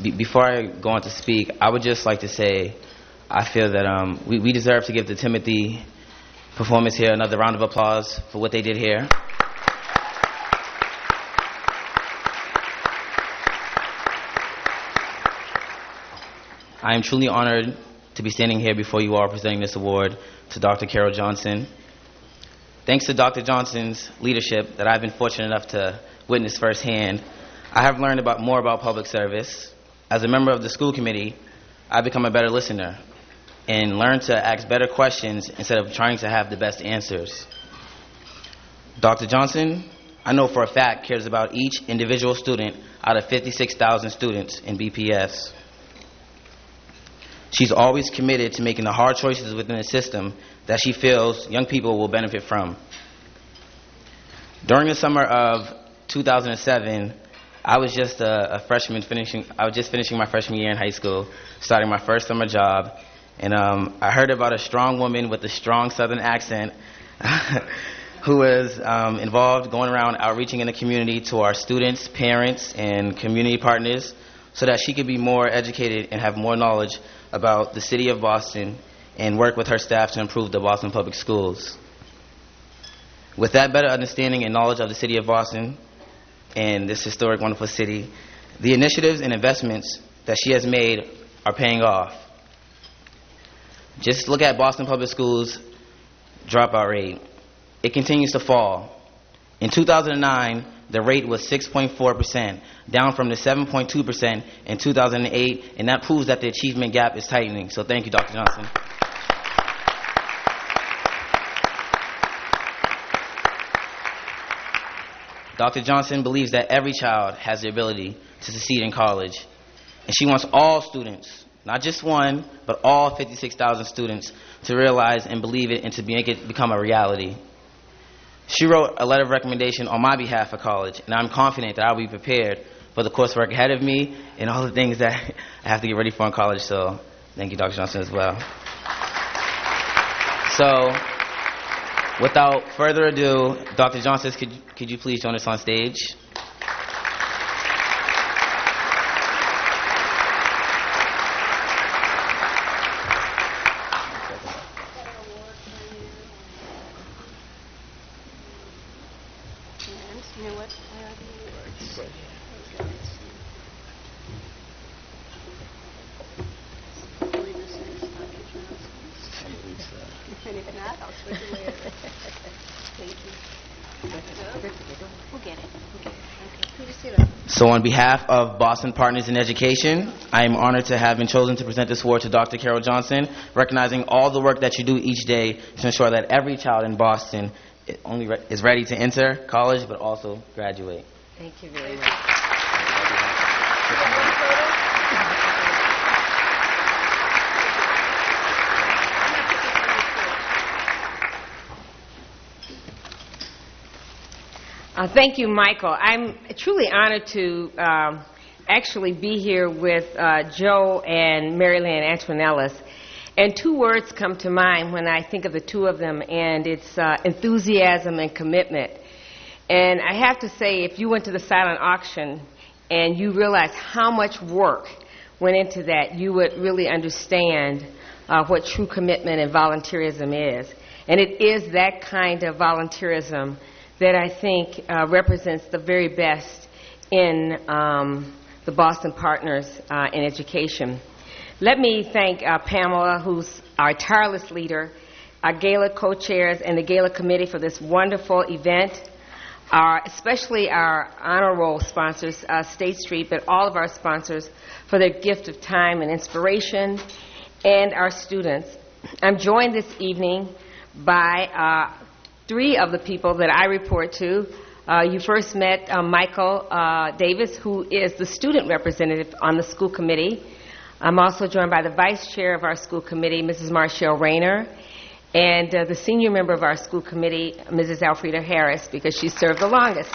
Before I go on to speak, I would just like to say I feel that we deserve to give the Timothy performance here another round of applause for what they did here. I am truly honored to be standing here before you all presenting this award to Dr. Carol Johnson. Thanks to Dr. Johnson's leadership that I've been fortunate enough to witness firsthand, I have learned more about public service. As a member of the school committee, I've become a better listener and learned to ask better questions instead of trying to have the best answers. Dr. Johnson, I know for a fact, cares about each individual student out of 56,000 students in BPS. She's always committed to making the hard choices within the system that she feels young people will benefit from. During the summer of 2007, I was just a freshman I was just finishing my freshman year in high school, starting my first summer job, and I heard about a strong woman with a strong Southern accent who was involved going around outreaching in the community to our students, parents, and community partners so that she could be more educated and have more knowledge about the city of Boston and work with her staff to improve the Boston Public Schools. With that better understanding and knowledge of the city of Boston and this historic, wonderful city, the initiatives and investments that she has made are paying off. Just look at Boston Public Schools' dropout rate. It continues to fall. In 2009, the rate was 6.4%, down from the 7.2% in 2008, and that proves that the achievement gap is tightening. So thank you, Dr. Johnson. Dr. Johnson believes that every child has the ability to succeed in college, and she wants all students, not just one, but all 56,000 students, to realize and believe it and to make it become a reality. She wrote a letter of recommendation on my behalf for college, and I'm confident that I'll be prepared for the coursework ahead of me and all the things that I have to get ready for in college. So thank you, Dr. Johnson, as well. So without further ado, Dr. Johnson, could you please join us on stage? So on behalf of Boston Partners in Education, I am honored to have been chosen to present this award to Dr. Carol Johnson, recognizing all the work that you do each day to ensure that every child in Boston is ready to enter college but also graduate. Thank you very much. Thank you, Michael. I'm truly honored to actually be here with Joe and Maryland Antonellis. And two words come to mind when I think of the two of them, and it's enthusiasm and commitment. And I have to say, if you went to the silent auction and you realized how much work went into that, you would really understand what true commitment and volunteerism is. And it is that kind of volunteerism that I think represents the very best in the Boston Partners in Education. Let me thank Pamela, who's our tireless leader, our Gala co-chairs, and the Gala committee for this wonderful event, especially our honor roll sponsors, State Street, but all of our sponsors for their gift of time and inspiration, and our students. I'm joined this evening by three of the people that I report to. You first met Michael Davis, who is the student representative on the school committee. I'm also joined by the vice chair of our school committee, Mrs. Marshall Rayner, and the senior member of our school committee, Mrs. Alfreda Harris, because she served the longest.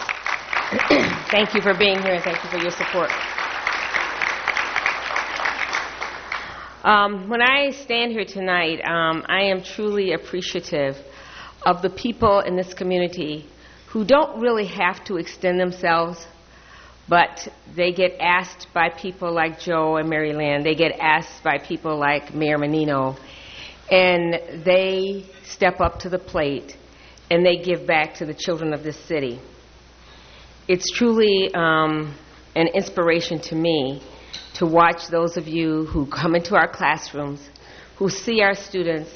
Thank you for being here, and thank you for your support. When I stand here tonight, I am truly appreciative of the people in this community who don't really have to extend themselves, But they get asked by people like Joe and Mary Lynn. They get asked by people like Mayor Menino. And they step up to the plate, and they give back to the children of this city. It's truly an inspiration to me to watch those of you who come into our classrooms, who see our students,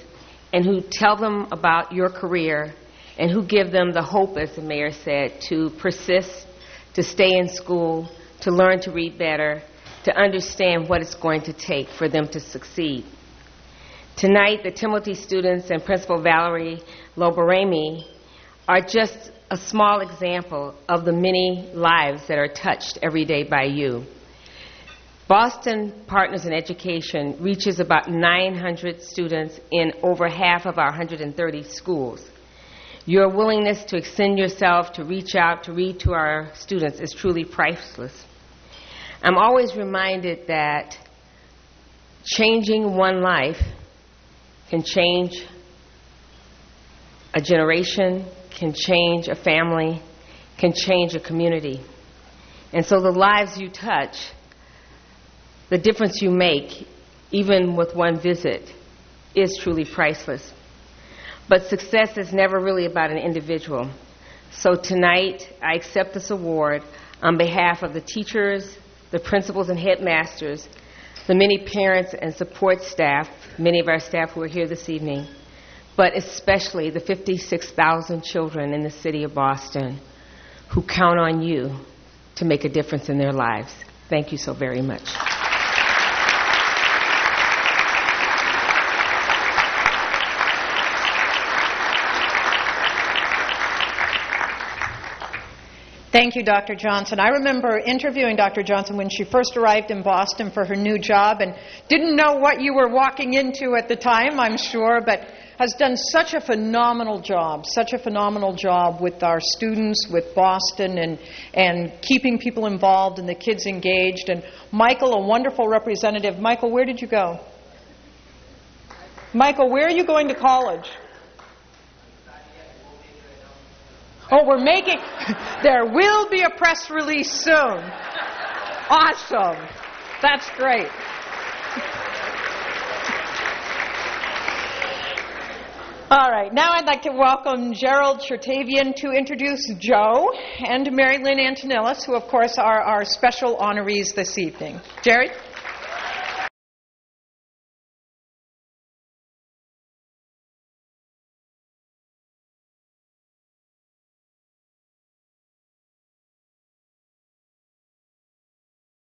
and who tell them about your career, and who give them the hope, as the mayor said, to persist, to stay in school, to learn to read better, to understand what it's going to take for them to succeed. Tonight, the Timothy students and Principal Valerie Lobaremi are just a small example of the many lives that are touched every day by you. Boston Partners in Education reaches about 900 students in over half of our 130 schools. Your willingness to extend yourself, to reach out, to read to our students is truly priceless. I'm always reminded that changing one life can change a generation, can change a family, can change a community. And so the lives you touch, the difference you make, even with one visit, is truly priceless. But success is never really about an individual. So tonight, I accept this award on behalf of the teachers, the principals and headmasters, the many parents and support staff, many of our staff who are here this evening, but especially the 56,000 children in the city of Boston who count on you to make a difference in their lives. Thank you so very much. Thank you, Dr. Johnson. I remember interviewing Dr. Johnson when she first arrived in Boston for her new job and didn't know what you were walking into at the time, I'm sure, but has done such a phenomenal job with our students, with Boston, and keeping people involved and the kids engaged. And Michael, a wonderful representative. Michael, where did you go? Michael, where are you going to college? Oh, there will be a press release soon. Awesome. That's great. All right, now I'd like to welcome Gerald Chertavian to introduce Joe and Mary Lynn Antonellis, who of course are our special honorees this evening. Jerry?